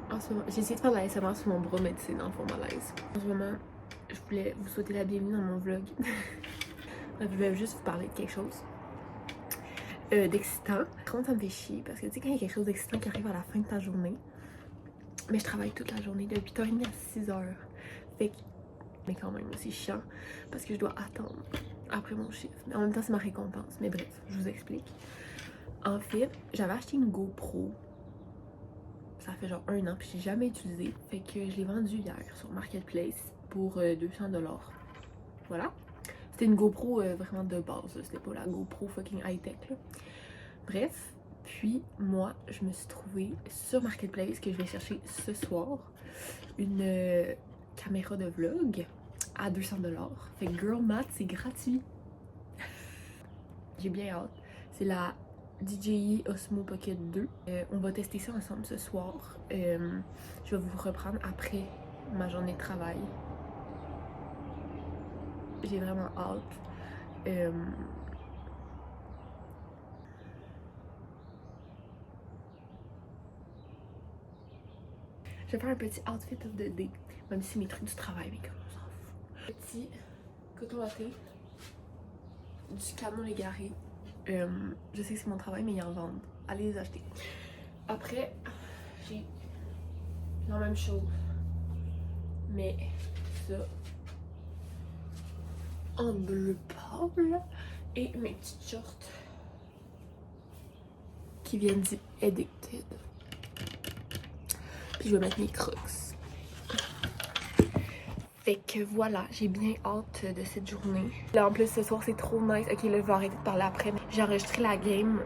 En ce moment, j'ai essayé de faire de la l'ASMR sur mon bras, mais c'est dans le fond malaise. En ce moment, je voulais vous souhaiter la bienvenue dans mon vlog. Je voulais juste vous parler de quelque chose d'excitant. Par contre, ça me fait chier parce que tu sais, quand il y a quelque chose d'excitant qui arrive à la fin de ta journée, mais je travaille toute la journée de 8h30 à 6h. Fait que, mais quand même, c'est chiant parce que je dois attendre après mon chiffre. Mais en même temps, c'est ma récompense. Mais bref, je vous explique. En fait, j'avais acheté une GoPro. Ça fait genre 1 an, puis j'ai jamais utilisé. Fait que je l'ai vendue hier sur Marketplace pour 200$. Voilà. C'était une GoPro vraiment de base, c'était pas la GoPro fucking high-tech. Bref, puis moi, je me suis trouvée sur Marketplace que je vais chercher ce soir une caméra de vlog à 200$. Fait que Girl Math, c'est gratuit. J'ai bien hâte. C'est la DJI Osmo Pocket 2. On va tester ça ensemble ce soir. Je vais vous reprendre après ma journée de travail. J'ai vraiment hâte. Je vais faire un petit outfit of the day. Même si mes trucs du travail, mais comme on s'en fout. Petit coton watté du Canon Légaré. Je sais que c'est mon travail, mais ils en vendent. Allez les acheter. Après, j'ai la même chose. Mais ça en bleu pâle. Et mes petites shorts qui viennent du Addicted. Puis je vais mettre mes crocs. Fait que voilà, j'ai bien hâte de cette journée. Là en plus ce soir c'est trop nice. Ok, là je vais arrêter de parler après. J'ai enregistré la game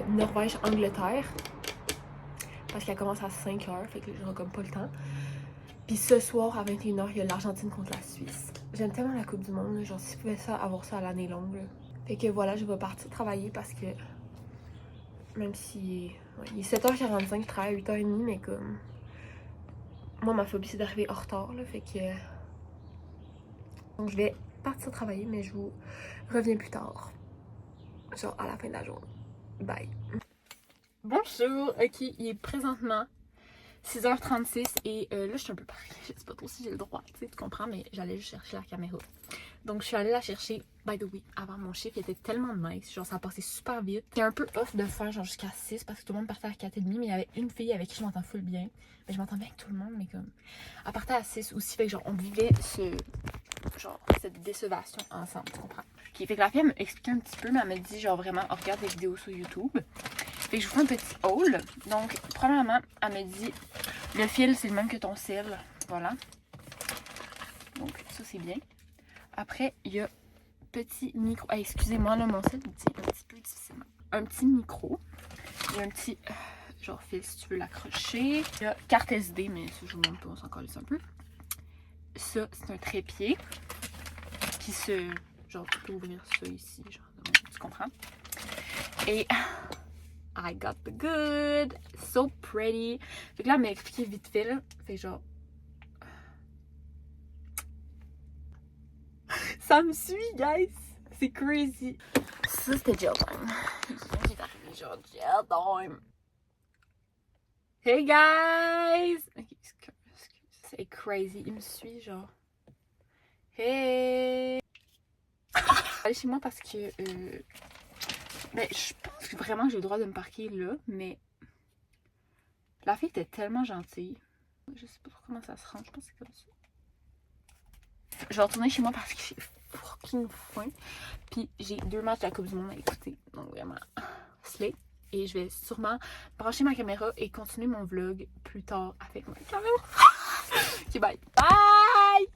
Norvège-Angleterre. Parce qu'elle commence à 5h, fait que j'aurai comme pas le temps. Puis ce soir à 21h, il y a l'Argentine contre la Suisse. J'aime tellement la Coupe du Monde, genre si je pouvais ça, avoir ça à l'année longue. Là. Fait que voilà, je vais partir travailler parce que même si ouais, il est 7h45, je travaille à 8h30, mais comme moi ma phobie c'est d'arriver en retard là, fait que donc je vais partir travailler, mais je vous reviens plus tard. Genre à la fin de la journée. Bye. Bonjour, ok, il est présentement 6h36 et là je suis un peu pareil, je sais pas trop si j'ai le droit, tu comprends, mais j'allais juste chercher la caméra. Donc je suis allée la chercher, by the way, avant mon chiffre, il était tellement nice, genre ça a passé super vite. C'est un peu off de faire genre jusqu'à 6 parce que tout le monde partait à 4h30, mais il y avait une fille avec qui je m'entends full bien. Mais je m'entends bien avec tout le monde, mais comme, elle partait à 6 aussi, fait que genre on vivait cette décevation ensemble, tu comprends? Ok, fait que la fille elle m'a expliqué un petit peu, mais elle m'a dit genre vraiment, on regarde des vidéos sur YouTube. Fait que je vous fais un petit haul. Donc, premièrement, elle m'a dit le fil c'est le même que ton cil. Voilà. Donc, ça c'est bien. Après, il y a petit micro. Ah, excusez-moi, là, mon cil dit un petit peu difficilement. Un petit micro. Il y a un petit genre fil si tu veux l'accrocher. Il y a carte SD, mais ça je vous montre pas, on s'en calisse un peu. Ça, c'est un trépied qui se. Genre, tu peux ouvrir ça ici. Genre, tu comprends? Et I got the good, so pretty. Fait que là, elle m'a expliqué vite fait, là. Fait que genre. Ça me suit, guys! C'est crazy! Ça, c'était jail time. J'ai arrivé, genre, jail time. Hey, guys! Ok, excuse. C'est crazy. Il me suit, genre. Hey! Allez chez moi parce que. Ben, je pense que vraiment j'ai le droit de me parquer là, mais. La fille était tellement gentille. Je sais pas trop comment ça se rend, je pense que c'est comme ça. Je vais retourner chez moi parce que j'ai fucking faim. Puis j'ai 2 matchs de la Coupe du Monde à écouter. Donc vraiment, slay. Et je vais sûrement brancher ma caméra et continuer mon vlog plus tard avec ma caméra. Ok, bye. Bye!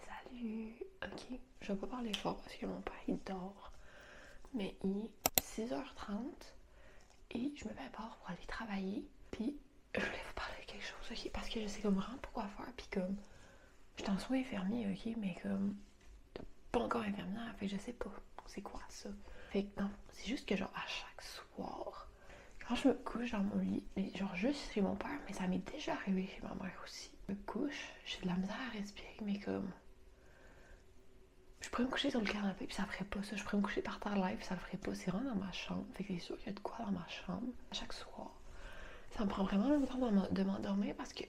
Salut! Ok, je vais pas parler fort parce que mon père il dort. Mais il est 6h30 et je me prépare pour aller travailler. Puis je voulais vous parler de quelque chose, ok? Parce que je sais comme vraiment pas quoi faire. Puis comme, je suis en soins infirmiers, ok? Mais comme, pas encore infirmière, fait que je sais pas c'est quoi ça. Fait que non, c'est juste que genre à chaque soir, quand je me couche dans mon lit, genre juste chez mon père, mais ça m'est déjà arrivé chez ma mère aussi. Je me couche, j'ai de la misère à respirer, mais comme, je pourrais me coucher sur le canapé puis ça ferait pas ça. Je pourrais me coucher par terre live puis ça le ferait pas. C'est vraiment dans ma chambre. Fait que c'est sûr qu'il y a de quoi dans ma chambre à chaque soir. Ça me prend vraiment longtemps de m'endormir parce que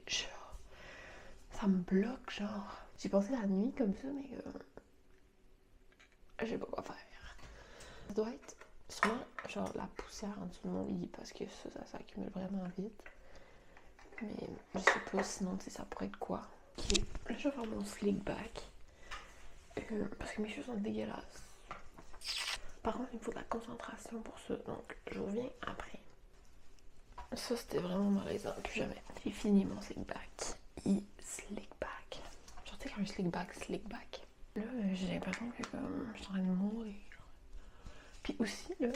ça me bloque, genre. J'ai passé la nuit comme ça, mais je sais pas quoi faire. Ça doit être sûrement genre la poussière en dessous de mon lit parce que ça s'accumule vraiment vite. Mais je sais pas, sinon tu sais, ça pourrait être quoi. Ok, là je vais faire mon slick back. Parce que mes cheveux sont dégueulasses. Par contre, il me faut de la concentration pour ça, donc je reviens après. Ça c'était vraiment malaisant, plus jamais. J'ai fini mon slick back. Slick back. Genre tu sais, un slick back. Là, j'ai l'impression que comme je suis en train de mourir. Puis aussi, là,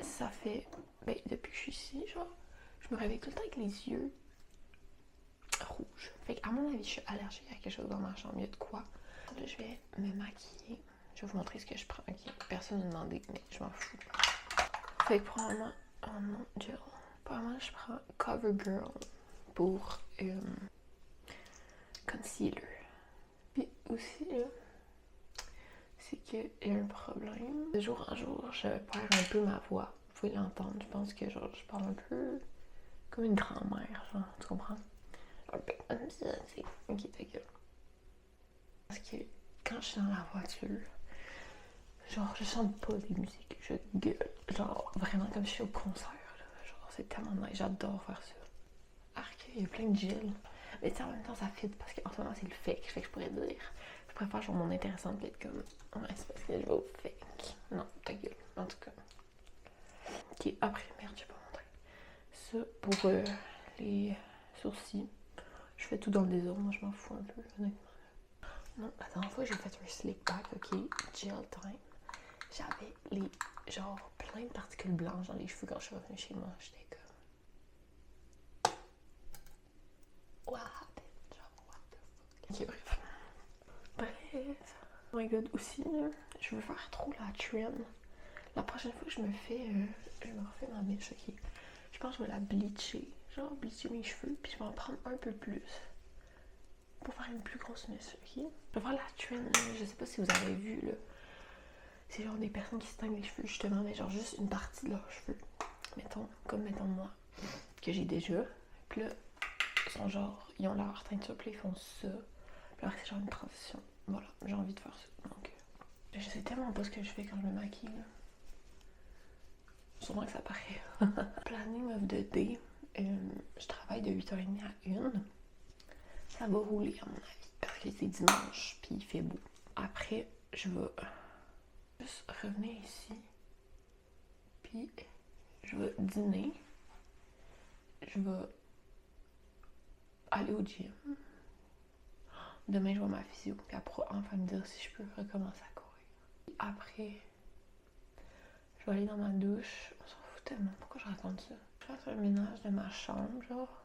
ça fait, ben, depuis que je suis ici, genre, je me réveille tout le temps avec les yeux rouges. Fait qu'à mon avis, je suis allergique à quelque chose dans ma chambre. Il y a de quoi. Là, je vais me maquiller. Je vais vous montrer ce que je prends. Ok, personne ne m'a demandé, mais je m'en fous. Fait que probablement, oh non, gel. Probablement, je prends CoverGirl pour concealer. Puis aussi, là, c'est qu'il y a un problème. De jour en jour, je perds un peu ma voix. Vous pouvez l'entendre. Je pense que genre, je parle un peu comme une grand-mère, genre, tu comprends? Un peu comme ça, c'est... Ok, ta gueule. Parce que quand je suis dans la voiture, genre, je chante pas des musiques, je gueule. Genre, vraiment comme je suis au concert, là. Genre, c'est tellement nice, j'adore faire ça. Arc, il y a plein de gel. Mais tu sais, en même temps, ça fit parce qu'en ce moment, c'est le fake. Fait que je pourrais dire... Je préfère genre mon intéressante peut-être comme... Ouais, c'est parce que je vais au fake. Non, ta gueule, en tout cas. Ok, après, merde, j'ai pas montré. Ça, pour les sourcils. Je fais tout dans le désordre, moi je m'en fous un peu, honnêtement. Non, la dernière fois j'ai fait un slick back, ok, gel time. J'avais les, genre, plein de particules blanches dans les cheveux quand je suis revenue chez moi. J'étais comme... What happened? Genre, what the fuck? Ok, bref. Bref. Oh my god, aussi, là, je veux faire trop la trend. La prochaine fois que je me fais... je me refais ma mèche, ok. Je pense que je vais la bleacher. Genre, bleacher mes cheveux, puis je vais en prendre un peu plus. Pour faire une plus grosse mèche, ok? Je vais faire la trend, je sais pas si vous avez vu, là. C'est genre des personnes qui se teignent les cheveux, justement, mais genre juste une partie de leurs cheveux. Mettons, comme mettons moi, que j'ai déjà. Puis là, ils sont genre, ils ont leur teinture, puis ils font ça. Puis là, c'est genre une transition. Voilà, j'ai envie de faire ça. Donc, je sais tellement pas ce que je fais quand je me maquille, là. Sûrement que ça paraît. Planning of the day. Je travaille de 8h30 à 1. Ça va rouler, à mon avis, parce que c'est dimanche, puis il fait beau. Après, je vais juste revenir ici, puis je vais dîner. Je vais aller au gym. Demain, je vais à ma physio, puis après, enfin me dire si je peux recommencer à courir. Après, je vais aller dans ma douche. On s'en fout tellement, pourquoi je raconte ça? Je fasse un ménage de ma chambre, genre.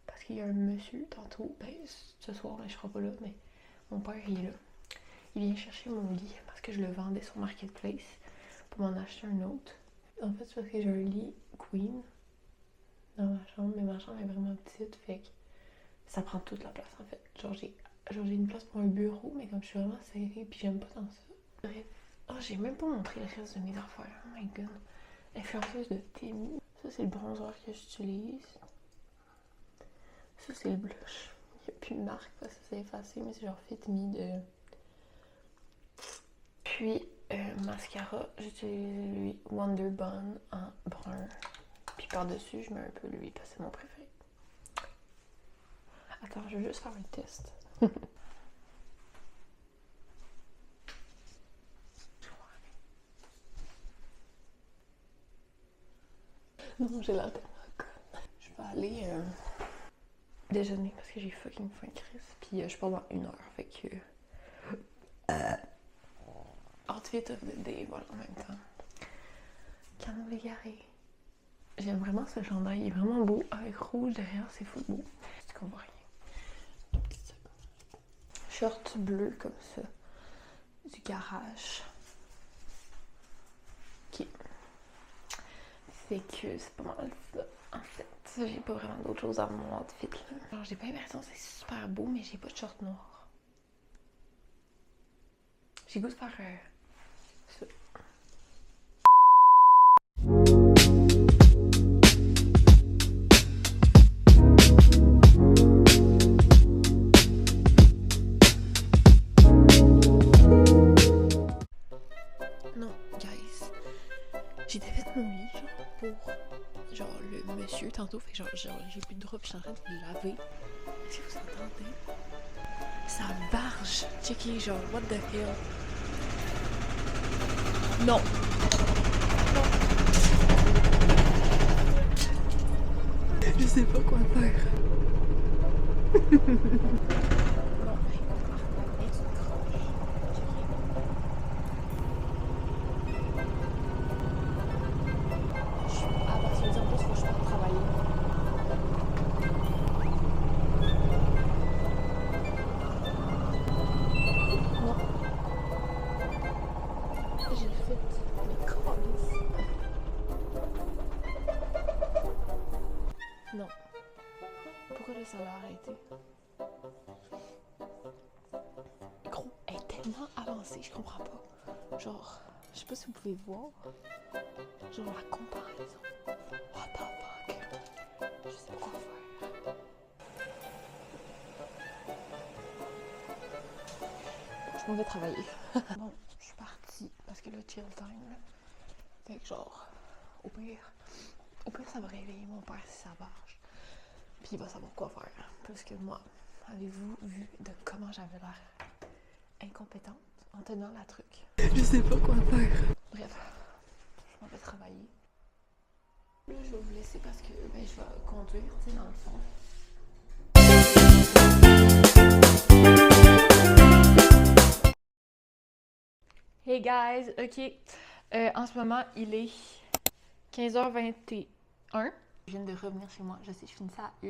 Parce qu'il y a un monsieur, tantôt, ben, ce soir, mais je serai pas là, mais mon père, il est là. Il vient chercher mon lit parce que je le vendais sur Marketplace pour m'en acheter un autre. En fait, c'est parce que j'ai un lit queen dans ma chambre, mais ma chambre est vraiment petite, fait que ça prend toute la place en fait. Genre j'ai une place pour un bureau, mais comme je suis vraiment serrée, puis j'aime pas tant ça. Bref. Oh, j'ai même pas montré le reste de mes affaires. Oh my god. Influenceuse de Temu. Ça, c'est le bronzer que j'utilise. Ça, c'est le blush. Il n'y a plus de marque parce que c'est effacé, mais c'est genre Fit Me de... Puis, mascara, j'utilise lui Wonder Bun en brun. Puis par-dessus, je mets un peu lui parce que c'est mon préféré. Attends, je vais juste faire un test. Non, j'ai la tête. Je vais aller déjeuner parce que j'ai fucking faim, Chris. Puis je pars dans 1 heure, fait que... Outfit of the day, voilà, en même temps. Canon Légaré. J'aime vraiment ce chandail, il est vraiment beau. Avec rouge derrière, c'est fou beau. C'est qu'on voit rien. Short bleu comme ça. Du garage. Ok. Fait que c'est pas mal ça. En fait, j'ai pas vraiment d'autre chose à mon outfit là. Alors j'ai pas l'impression que c'est super beau, mais j'ai pas de short noir. J'ai goût de faire ça. le monsieur tantôt, fait que genre j'ai plus de drap, puis je suis en train de le laver. Est-ce que vous entendez? Ça barge! Checker, genre, what the hell? Non! Je sais pas quoi faire. Non. Pourquoi là ça l'a arrêté? Gros, elle est tellement avancée, je comprends pas. Genre, je sais pas si vous pouvez voir. Genre la comparaison. What the fuck? Je sais pas quoi faire. Je m'en vais travailler. Bon, je suis partie parce que là, chill time. Fait que genre, au pire, ça va réveiller mon père si ça marche. Puis il va savoir quoi faire. Plus que moi. Avez-vous vu de comment j'avais l'air incompétente en tenant la truc? Je sais pas quoi faire. Bref, je m'en vais travailler. Là, je vais vous laisser parce que ben, je vais conduire, tu sais, dans le fond. Hey guys, ok. En ce moment, il est 15h21. Je viens de revenir chez moi. Je sais, je finis ça à 1.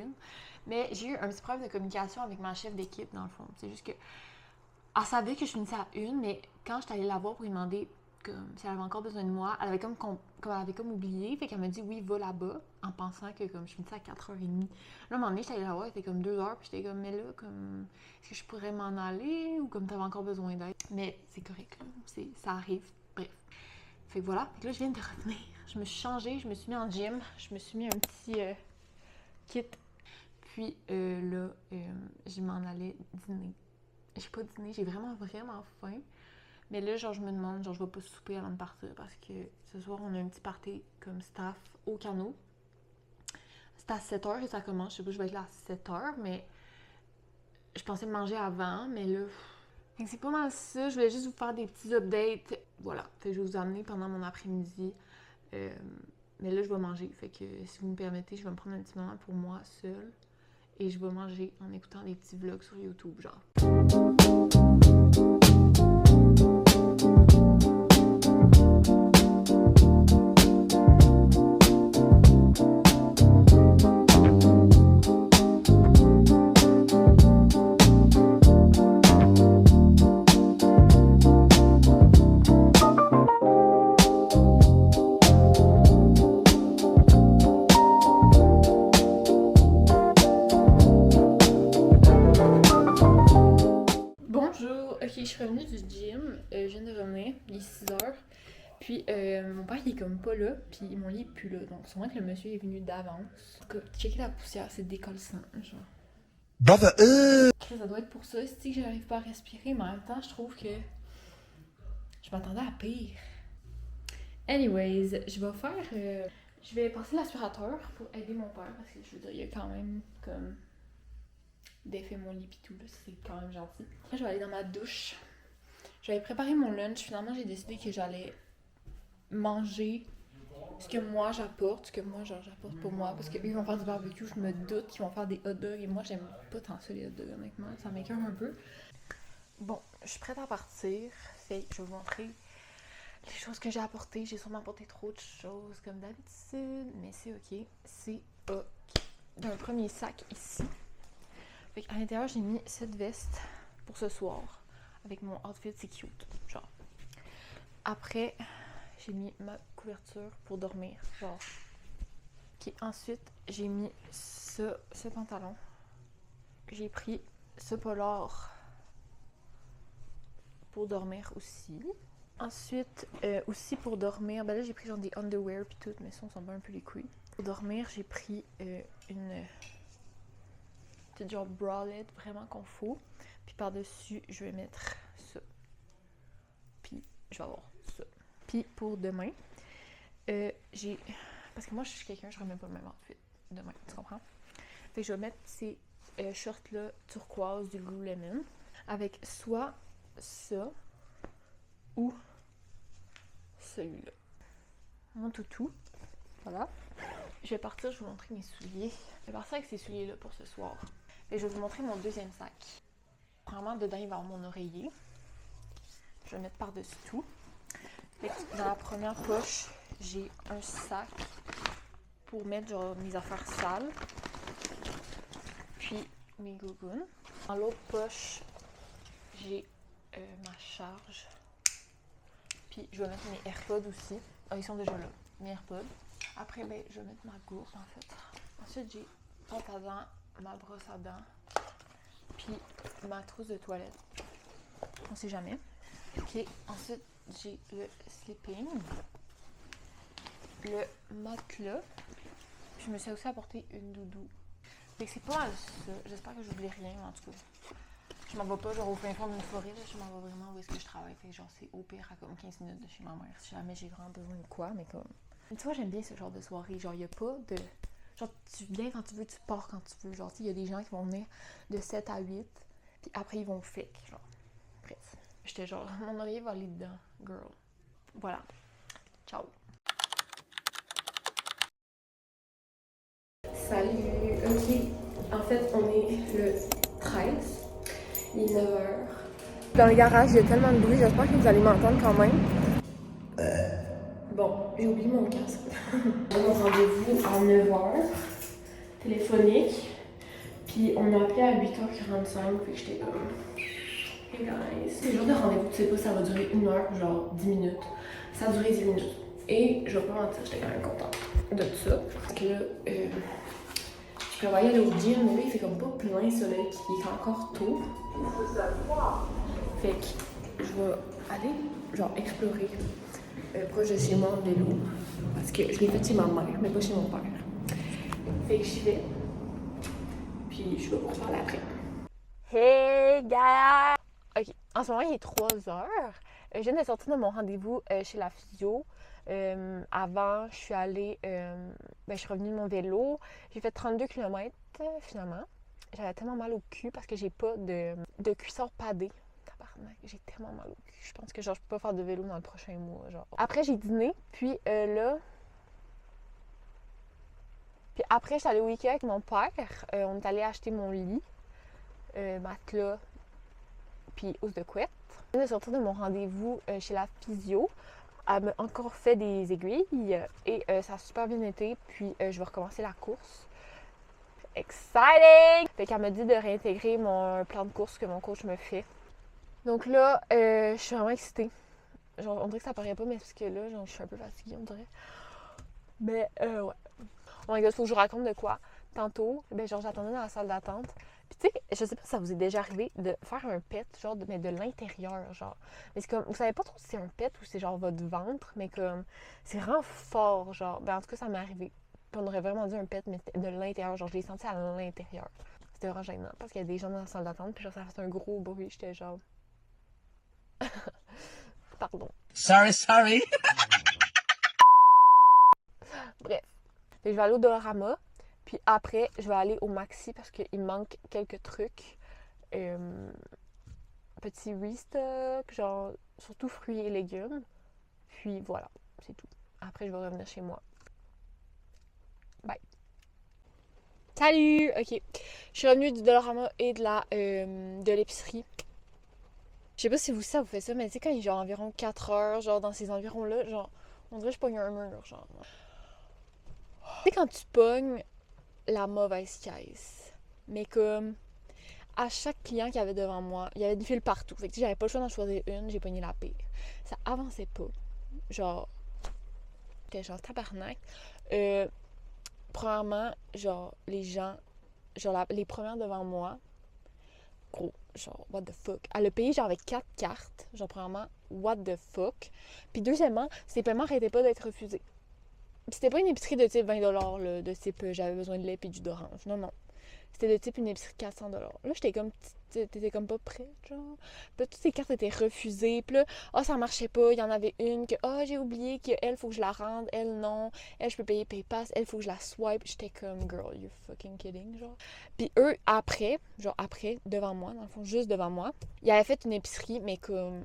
Mais j'ai eu un petit problème de communication avec ma chef d'équipe, dans le fond. C'est juste que elle savait que je finissais à 1, mais quand j'étais allée la voir pour lui demander si elle avait encore besoin de moi, elle avait comme oublié. Fait qu'elle m'a dit oui, va là-bas, en pensant que comme je finissais à 4h30. Là, à un moment donné, j'étais allée la voir, il était comme 2h, puis j'étais comme, mais là, comme, est-ce que je pourrais m'en aller ou comme t'avais encore besoin d'aide? Mais c'est correct, là. Ça arrive. Bref. Fait que voilà. Fait que là, je viens de revenir. Je me suis changée, je me suis mis en gym, je me suis mis un petit kit. Puis là, je m'en allais dîner. J'ai pas dîné, j'ai vraiment faim. Mais là, genre, je me demande, genre, je vais pas souper avant de partir parce que ce soir, on a un petit party comme staff au canot. C'est à 7h que ça commence. Je sais pas, je vais être là à 7h, mais je pensais manger avant, mais là, c'est pas mal ça. Je voulais juste vous faire des petits updates. Voilà, fait que je vais vous amener pendant mon après-midi. Mais là, je vais manger. Fait que si vous me permettez, je vais me prendre un petit moment pour moi seule. Et je vais manger en écoutant des petits vlogs sur YouTube, genre. Ok, je suis revenue du gym, je viens de revenir, il est 6h, puis mon père il est comme pas là, puis mon lit est plus là, donc sûrement que le monsieur est venu d'avance. En tout cas, checker la poussière, c'est décollissant, genre. Brother, ça doit être pour ça, c'est que j'arrive pas à respirer, mais en même temps, je trouve que je m'attendais à pire. Anyways, je vais passer l'aspirateur pour aider mon père, parce que je veux dire, il y a quand même comme défait mon lit pis tout, là, c'est quand même gentil. Là, je vais aller dans ma douche. J'avais préparé mon lunch. Finalement, j'ai décidé que j'allais manger ce que moi j'apporte, j'apporte pour moi. Parce qu'eux, ils vont faire du barbecue, je me doute qu'ils vont faire des hot dogs. Et moi, j'aime pas tant ça, les hot dogs, honnêtement. Ça m'écoeure un peu. Bon, je suis prête à partir. Fait que je vais vous montrer les choses que j'ai apportées. J'ai sûrement apporté trop de choses, comme d'habitude. Mais c'est ok. C'est ok. J'ai un premier sac ici. Fait qu'à l'intérieur, j'ai mis cette veste pour ce soir. Avec mon outfit, c'est cute. Genre. Après, j'ai mis ma couverture pour dormir. Genre. Ok, ensuite, j'ai mis ce pantalon. J'ai pris ce polar pour dormir aussi. Ensuite, aussi pour dormir, ben là, j'ai pris genre des underwear pis tout, mais ça, on s'en bat un peu les couilles. Pour dormir, j'ai pris une petite genre bralette vraiment confort. Puis par-dessus, je vais mettre ça. Puis je vais avoir ça. Puis pour demain, j'ai Parce que moi, je suis quelqu'un, je remets pas le même outfit demain, tu comprends? Fait que je vais mettre ces shorts-là turquoise du Lululemon avec soit ça ou celui-là. Mon toutou. Voilà. Je vais partir, je vais vous montrer mes souliers. Je vais partir avec ces souliers-là pour ce soir. Et je vais vous montrer mon deuxième sac. Premièrement, dedans, il va y avoir mon oreiller. Je vais le mettre par-dessus tout. Fait que dans la première poche, j'ai un sac pour mettre genre mes affaires sales. Puis mes gougounes. Dans l'autre poche, j'ai ma charge. Puis je vais mettre mes AirPods aussi. Ah, ils sont déjà là, mes AirPods. Après, ben, je vais mettre ma gourde en fait. Ensuite, j'ai pâte à dents, ma brosse à dents, puis ma trousse de toilette. On sait jamais. Ok, ensuite, j'ai le sleeping, le matelas. Puis je me suis aussi apporté une doudou. Fait que c'est pas mal ça. J'espère que j'oublie rien, en tout cas. Je m'en vais pas genre au fin fond d'une forêt, là. Je m'en vais vraiment où est-ce que je travaille. Fait que genre c'est au pire à comme 15 minutes de chez ma mère. Si jamais j'ai vraiment besoin de quoi, mais comme... Mais tu vois, j'aime bien ce genre de soirée. Genre, il y a pas de... Genre, tu viens quand tu veux, tu pars quand tu veux. Genre, il y a des gens qui vont venir de 7 à 8. Puis après, ils vont fake, genre. Bref. J'étais genre, mon oreiller va aller dedans, girl. Voilà. Ciao. Salut. Ok. En fait, on est le 13. Il est 9h. Dans le garage, il y a tellement de bruit, j'espère que vous allez m'entendre quand même. Bon, j'ai oublié mon casque. Mon rendez-vous à 9h, téléphonique. Puis on a appelé à 8h45, puis j'étais comme... Hey guys. C'est le genre de rendez-vous, tu sais pas, ça va durer 1 heure, genre 10 minutes. Ça a duré 10 minutes. Et je vais pas mentir, j'étais quand même contente de tout ça. Parce que là, je prévoyais aller au gym, mais là, il fait comme pas plein soleil, il est encore tôt. Fait que je vais aller, genre, explorer proche de chez moi en vélo. Parce que je l'ai fait chez ma mère, mais pas chez mon père. Fait que j'y vais. Puis je vais vous reparler après. Hey, gars! Ok, en ce moment, il est 3h. Je viens de sortir de mon rendez-vous chez la physio. Avant, je suis allée... je suis revenue de mon vélo. J'ai fait 32 km, finalement. J'avais tellement mal au cul parce que j'ai pas de cuissard padé. Tabarnak, j'ai tellement mal au cul. Je pense que genre, je peux pas faire de vélo dans le prochain mois. Genre. Après, j'ai dîné. Puis là... Puis après, je suis allée au Ikea avec mon père. On est allé acheter mon lit, matelas, puis housse de couette. Je viens de sortir de mon rendez-vous chez la physio. Elle m'a encore fait des aiguilles et ça a super bien été. Puis je vais recommencer la course. Exciting! Fait qu'elle m'a dit de réintégrer mon plan de course que mon coach me fait. Donc là, je suis vraiment excitée. Genre, on dirait que ça paraît pas, mais parce que là, genre, je suis un peu fatiguée, on dirait. Mais ouais. Oh my god, faut que je vous raconte de quoi. Tantôt, ben genre j'attendais dans la salle d'attente. Puis tu sais, je sais pas si ça vous est déjà arrivé de faire un pet, genre, mais de l'intérieur, genre. Mais c'est comme, vous savez pas trop si c'est un pet ou c'est genre votre ventre, mais comme, c'est vraiment fort, genre. Ben en tout cas, ça m'est arrivé. Puis on aurait vraiment dit un pet, mais c'était de l'intérieur, genre, je l'ai senti à l'intérieur. C'était vraiment gênant, parce qu'il y a des gens dans la salle d'attente, puis genre, ça fait un gros bruit, j'étais genre... Pardon. Sorry. Bref. Fait que je vais aller au Dollarama. Puis après, je vais aller au Maxi parce qu'il me manque quelques trucs. Petit restock, genre surtout fruits et légumes. Puis voilà, c'est tout. Après, je vais revenir chez moi. Bye. Salut! Ok. Je suis revenue du Dollarama et de l'épicerie. Je sais pas si ça vous fait ça, mais tu sais, quand il est genre environ 4 heures, genre dans ces environs-là, genre, on dirait que je pogne un mur, genre. Tu sais, quand tu pognes la mauvaise caisse, mais comme à chaque client qu'il y avait devant moi, il y avait des fils partout. Fait que j'avais pas le choix d'en choisir une, j'ai pogné la pire. Ça avançait pas. Genre, j'étais genre tabarnak. Premièrement, genre, les gens, genre, les premières devant moi, gros, genre, what the fuck. Elle a payé genre avec 4 cartes, genre, premièrement, what the fuck. Puis deuxièmement, ces paiements arrêtaient pas d'être refusés. C'était pas une épicerie de type 20$, là, de type j'avais besoin de lait et du d'orange. Non, non. C'était de type une épicerie de 400 $. Là, j'étais comme, t'étais comme pas prête, genre. Puis là, toutes ces cartes étaient refusées. Puis là, ça marchait pas. Il y en avait une que, j'ai oublié qu'elle, faut que je la rende. Elle, non. Elle, je peux payer PayPass. Elle, faut que je la swipe. J'étais comme, girl, you fucking kidding, genre. Puis eux, après, devant moi, dans le fond, juste devant moi, ils avaient fait une épicerie, mais comme,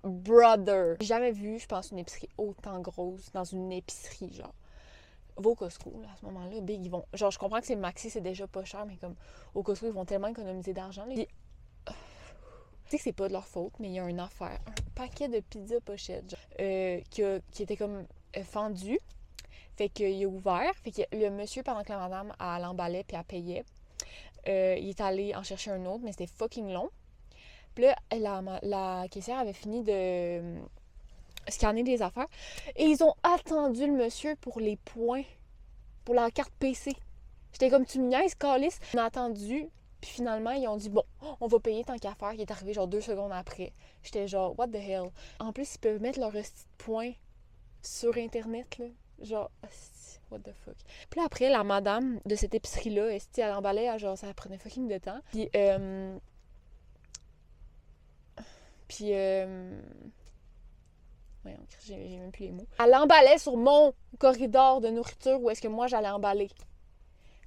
brother. J'ai jamais vu, je pense, une épicerie autant grosse dans une épicerie, genre. Va au Costco, là, à ce moment-là, Big, ils vont... Genre, je comprends que c'est Maxi, c'est déjà pas cher, mais comme, au Costco, ils vont tellement économiser d'argent. Puis, je sais que c'est pas de leur faute, mais il y a une affaire. Un paquet de pizza pochette, genre, qui était comme fendu. Fait qu'il a ouvert. Fait que le monsieur, pendant que la madame, elle l'emballait puis elle payait, il est allé en chercher un autre, mais c'était fucking long. Puis là, la caissière avait fini de scanner des affaires. Et ils ont attendu le monsieur pour les points, pour la carte PC. J'étais comme, tu me niaises, calice. On a attendu, puis finalement, ils ont dit, bon, on va payer tant qu'à faire, qui est arrivé genre 2 secondes après. J'étais genre, what the hell. En plus, ils peuvent mettre leur petit point sur Internet, là. Genre, what the fuck. Puis là, après, la madame de cette épicerie-là, elle emballait, genre, ça prenait fucking de temps. Puis, voyons, j'ai même plus les mots. Elle emballait sur mon corridor de nourriture où est-ce que moi j'allais emballer.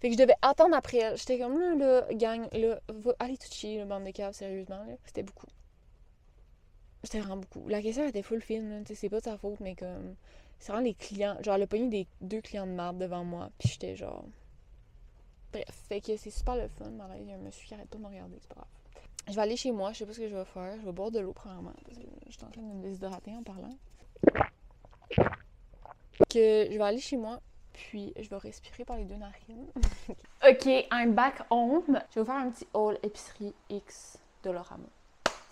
Fait que je devais attendre après elle. J'étais comme là, gang, là, allez tout chier, le bande de caves, sérieusement, là. C'était beaucoup. C'était vraiment beaucoup. La caissière était full fine, là. C'est pas de sa faute, mais comme. C'est vraiment les clients. Genre, elle a pogné des 2 clients de marde devant moi, puis j'étais genre. Bref, fait que c'est super le fun. Mais là, il y a un monsieur qui arrête pas de me regarder, c'est pas grave. Je vais aller chez moi, je sais pas ce que je vais faire. Je vais boire de l'eau, premièrement, parce que je suis en train de me déshydrater en parlant. Que je vais aller chez moi, puis je vais respirer par les 2 narines. Ok, I'm back home. Je vais vous faire un petit haul épicerie X de Dollarama.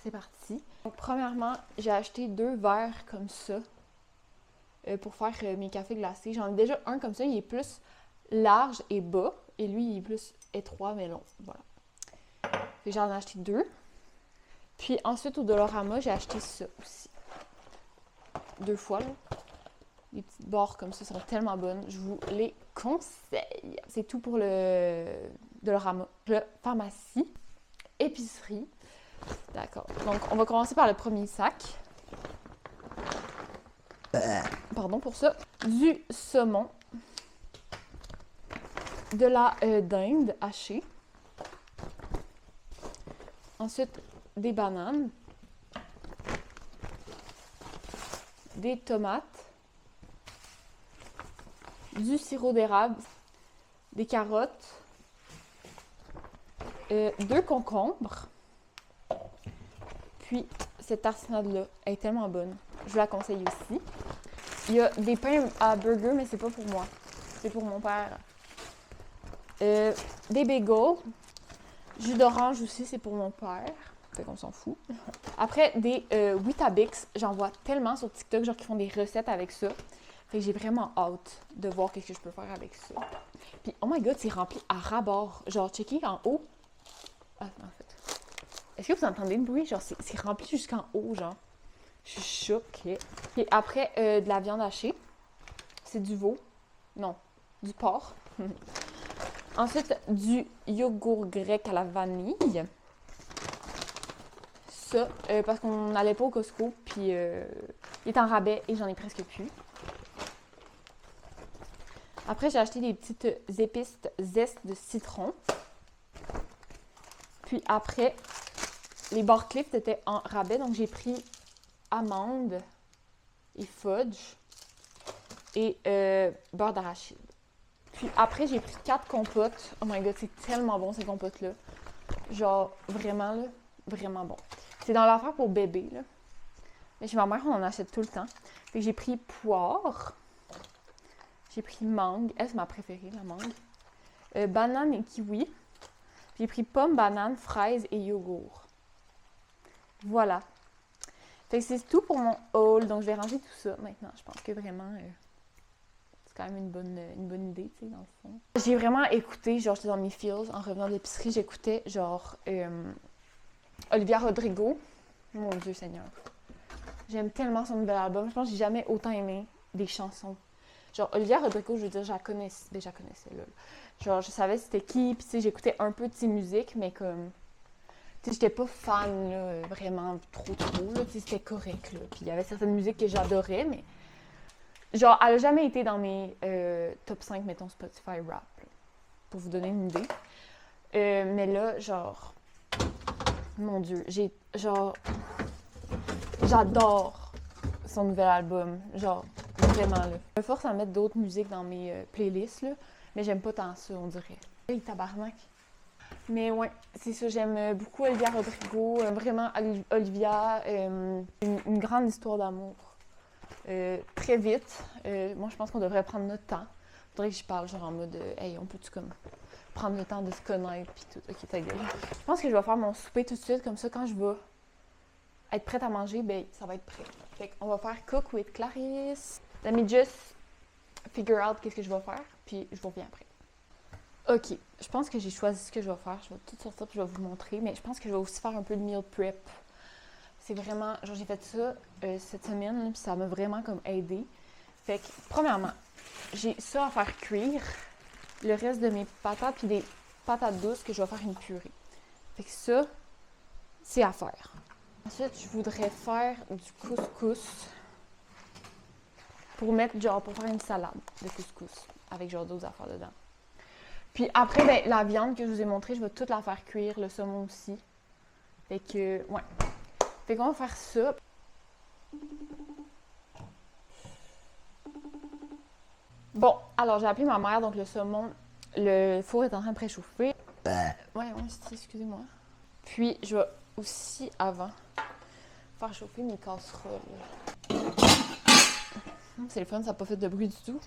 C'est parti. Donc, premièrement, j'ai acheté 2 verres comme ça pour faire mes cafés glacés. J'en ai déjà un comme ça, il est plus large et bas, et lui, il est plus étroit mais long. Voilà. Fait que j'en ai acheté 2. Puis ensuite, au Dollarama, j'ai acheté ça aussi. 2 fois, là. Les petites barres comme ça sont tellement bonnes. Je vous les conseille. C'est tout pour le Dollarama. Le pharmacie, épicerie. D'accord. Donc, on va commencer par le premier sac. Pardon pour ça. Du saumon. De la dinde hachée. Ensuite, des bananes. Des tomates. Du sirop d'érable. Des carottes. 2 concombres. Puis, cette tartinade-là est tellement bonne. Je vous la conseille aussi. Il y a des pains à burger, mais c'est pas pour moi. C'est pour mon père. Des bagels. Jus d'orange aussi, c'est pour mon père. Fait qu'on s'en fout. Après, des Weetabix. J'en vois tellement sur TikTok, genre qui font des recettes avec ça. Fait que j'ai vraiment hâte de voir ce que je peux faire avec ça. Puis, oh my god, c'est rempli à ras-bord. Genre, checker en haut. Ah, en fait. Est-ce que vous entendez le bruit? Genre, c'est rempli jusqu'en haut, genre. Je suis choquée. Puis après, de la viande hachée. C'est du veau. Non, du porc. Ensuite, du yogourt grec à la vanille. Ça, parce qu'on n'allait pas au Costco, puis il est en rabais et j'en ai presque plus. Après, j'ai acheté des petites épices zeste de citron. Puis après, les Bar Clips étaient en rabais, donc j'ai pris amandes et fudge et beurre d'arachide. Puis après, j'ai pris 4 compotes. Oh my god, c'est tellement bon ces compotes-là. Genre, vraiment, là, vraiment bon. C'est dans l'affaire pour bébé, là. Mais chez ma mère, on en achète tout le temps. Fait que j'ai pris poire. J'ai pris mangue. Elle, c'est ma préférée, la mangue. Banane et kiwi. Puis j'ai pris pomme, banane, fraise et yogourt. Voilà. Fait que c'est tout pour mon haul. Donc, je vais ranger tout ça maintenant. Je pense que vraiment, c'est quand même une bonne idée, tu sais, dans le fond. J'ai vraiment écouté, genre, j'étais dans mes feels en revenant de l'épicerie. J'écoutais, genre, Olivia Rodrigo. Mon Dieu Seigneur. J'aime tellement son nouvel album. Je pense que j'ai jamais autant aimé des chansons. Genre, Olivia Rodrigo, je veux dire, je la connaissais là. Genre, je savais c'était qui, puis tu sais, j'écoutais un peu de ses musiques, mais comme... Tu sais, j'étais pas fan, là, vraiment trop, là. Tu sais, c'était correct, là. Puis il y avait certaines musiques que j'adorais, mais... Genre, elle a jamais été dans mes top 5, mettons, Spotify rap, là, pour vous donner une idée. Mais là, genre... Mon Dieu, j'adore son nouvel album. Genre, vraiment, là. Je me force à mettre d'autres musiques dans mes playlists, là, mais j'aime pas tant ça, on dirait. Hey, tabarnak! Mais ouais, c'est ça, j'aime beaucoup Olivia Rodrigo, vraiment Olivia, une grande histoire d'amour. Très vite, moi je pense qu'on devrait prendre notre temps. Faudrait que je parle genre en mode, hey, on peut-tu comme prendre le temps de se connaître pis tout. Ok, ta gueule. Je pense que je vais faire mon souper tout de suite, comme ça quand je vais être prête à manger, ben ça va être prêt. Fait qu'on va faire Cook with Clarisse. Let me just figure out qu'est-ce que je vais faire, puis je vous reviens après. Ok, je pense que j'ai choisi ce que je vais faire. Je vais tout sortir puis je vais vous montrer, mais je pense que je vais aussi faire un peu de meal prep. C'est vraiment, genre j'ai fait ça cette semaine, puis ça m'a vraiment comme aidé. Fait que, premièrement, j'ai ça à faire cuire, le reste de mes patates, puis des patates douces que je vais faire une purée. Fait que ça, c'est à faire. Ensuite, je voudrais faire du couscous pour mettre, genre, pour faire une salade de couscous avec genre d'autres affaires dedans. Puis après, ben, la viande que je vous ai montrée, je vais toute la faire cuire, le saumon aussi. Fait que, ouais. Fait qu'on va faire ça. Bon, alors j'ai appelé ma mère, donc le saumon, le four est en train de préchauffer. Ouais, excusez-moi. Puis je vais aussi, avant, faire chauffer mes casseroles. C'est le fun, ça n'a pas fait de bruit du tout.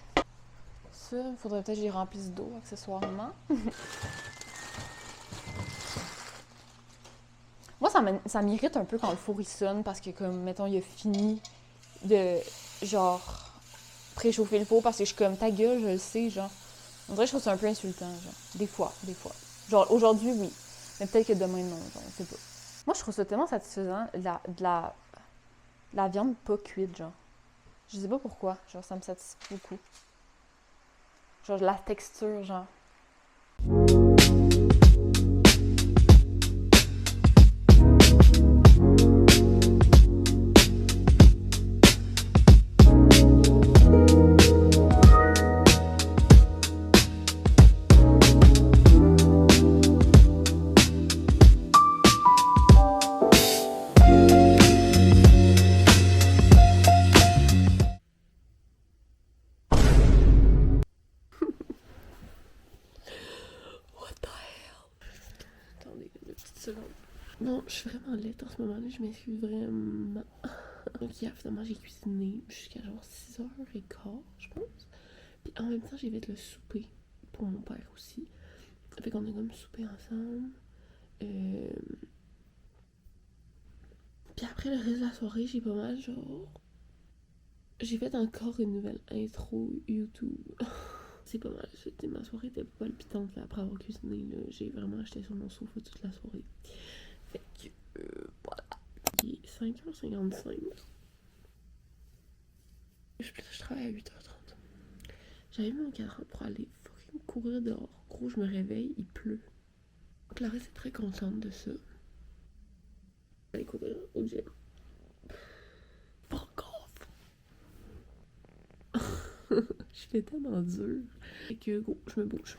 Ça, il faudrait peut-être que j'y remplisse d'eau accessoirement. Moi, ça m'irrite un peu quand le four il sonne parce que, comme, mettons, il a fini de, genre, préchauffer le four parce que je suis comme, ta gueule, je le sais, genre. On dirait que je trouve ça un peu insultant, genre. Des fois. Genre, aujourd'hui, oui. Mais peut-être que demain, non, genre, on sait pas. Moi, je trouve ça tellement satisfaisant, de la viande pas cuite, genre. Je sais pas pourquoi, genre, ça me satisfait beaucoup. Genre, la texture, genre. Non, je suis vraiment laite en ce moment-là, je m'excuse vraiment. Donc hier, finalement, j'ai cuisiné jusqu'à genre 6h15, je pense. Puis en même temps, j'ai fait le souper pour mon père aussi. Fait qu'on a comme soupé ensemble. Puis après, le reste de la soirée, j'ai pas mal genre... J'ai fait encore une nouvelle intro YouTube. C'est pas mal, ma soirée était pas palpitante là, après avoir cuisiné. J'ai vraiment acheté sur mon sofa toute la soirée. Fait que, voilà. Il est 5h55. Je travaille à 8h30. J'avais mis mon cadran pour aller fucking courir dehors. Gros, je me réveille, il pleut. Clarisse est très contente de ça. Aller courir au gym. Fuck off! Je fais tellement dur. Fait que, gros, je me bouge.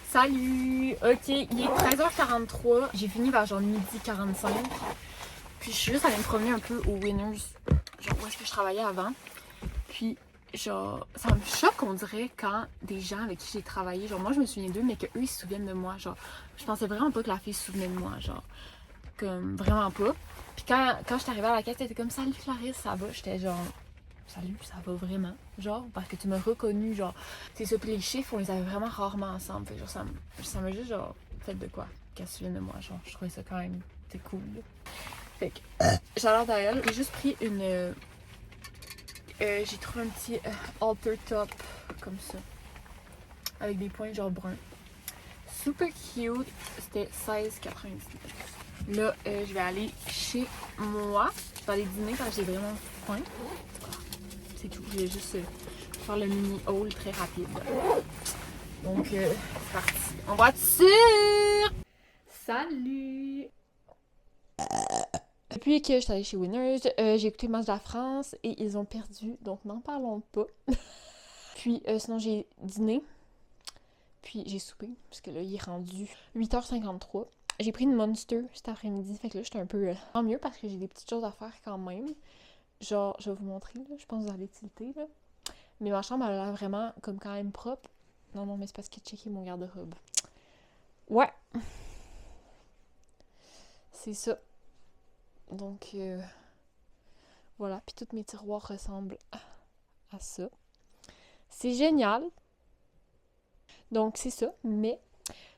Salut! Ok, il est 13h43. J'ai fini vers genre 12h45. Puis je suis juste allée me promener un peu au Winners, genre où est-ce que je travaillais avant. Puis genre, ça me choque, on dirait, quand des gens avec qui j'ai travaillé, genre moi je me souviens d'eux, mais qu'eux ils se souviennent de moi. Genre, je pensais vraiment pas que la fille se souvenait de moi, genre, comme vraiment pas. Puis quand j'étais arrivée à la caisse, elle était comme salut Clarisse, ça va? J'étais genre salut, ça va vraiment? Genre, parce que tu m'as reconnu, genre, c'est ça. Puis les chiffres, on les avait vraiment rarement ensemble. Fait genre, ça m'a juste, genre, fait de quoi? Qu'elle se souvienne de moi, genre, je trouvais ça quand même, c'est cool. Là. Fait que, j'adore à elle. J'ai juste pris une. J'ai trouvé un petit halter top, comme ça. Avec des points, genre bruns. Super cute. C'était 16,99. Là, je vais aller chez moi. Je vais aller dîner quand j'ai vraiment faim. C'est tout. Je vais juste faire le mini haul très rapide. Donc, c'est parti. En voiture! Salut! Depuis que je suis allée chez Winners, j'ai écouté le match de la France et ils ont perdu, donc n'en parlons pas. Puis sinon j'ai dîné, puis j'ai soupé, parce que là il est rendu 8h53. J'ai pris une Monster cet après-midi, fait que là j'étais un peu tant mieux parce que j'ai des petites choses à faire quand même. Genre, je vais vous montrer, là, je pense que vous allez tilter, là. Mais ma chambre, elle a l'air vraiment comme quand même propre. Non, mais c'est parce que checker mon garde-robe. Ouais! C'est ça. Donc, voilà. Puis tous mes tiroirs ressemblent à ça. C'est génial. Donc, c'est ça. Mais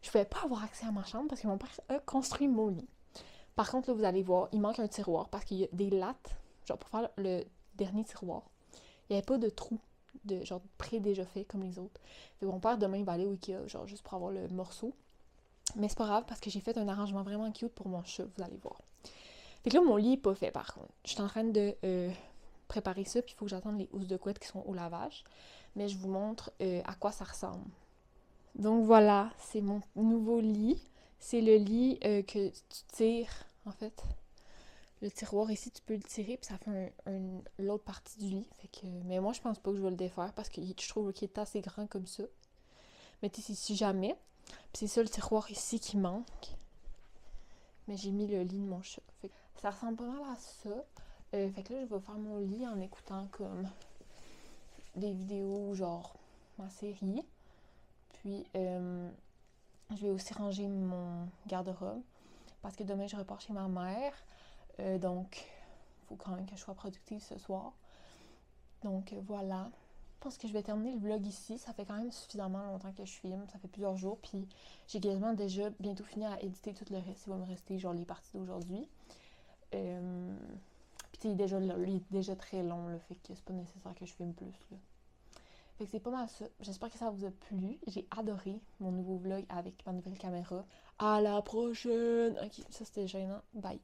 je pouvais pas avoir accès à ma chambre parce que mon père a construit mon lit. Par contre, là, vous allez voir, il manque un tiroir parce qu'il y a des lattes. Genre, pour faire le dernier tiroir, il n'y avait pas de trou de genre pré déjà fait comme les autres. Fait que mon père, demain, il va aller au Ikea, genre juste pour avoir le morceau. Mais c'est pas grave parce que j'ai fait un arrangement vraiment cute pour mon chat, vous allez voir. Fait que là, mon lit est pas fait par contre. Je suis en train de préparer ça, puis il faut que j'attende les housses de couette qui sont au lavage. Mais je vous montre à quoi ça ressemble. Donc voilà, c'est mon nouveau lit. C'est le lit que tu tires, en fait. Le tiroir ici, tu peux le tirer, puis ça fait l'autre partie du lit. Fait que, mais moi, je pense pas que je vais le défaire parce que je trouve qu'il est assez grand comme ça. Mais tu sais, si jamais. Puis c'est ça le tiroir ici qui manque. Mais j'ai mis le lit de mon chat. Fait que ça ressemble pas mal à ça. Fait que là, je vais faire mon lit en écoutant comme des vidéos, genre ma série. Puis, je vais aussi ranger mon garde-robe. Parce que demain, je repars chez ma mère. Donc, il faut quand même que je sois productive ce soir. Donc, voilà. Je pense que je vais terminer le vlog ici. Ça fait quand même suffisamment longtemps que je filme. Ça fait plusieurs jours. Puis, j'ai quasiment déjà bientôt fini à éditer tout le reste. Il va me rester genre les parties d'aujourd'hui. Puis, il est déjà très long. Là, fait que c'est pas nécessaire que je filme plus. Là. Fait que c'est pas mal ça. J'espère que ça vous a plu. J'ai adoré mon nouveau vlog avec ma nouvelle caméra. À la prochaine! Ok, ça c'était gênant. Bye!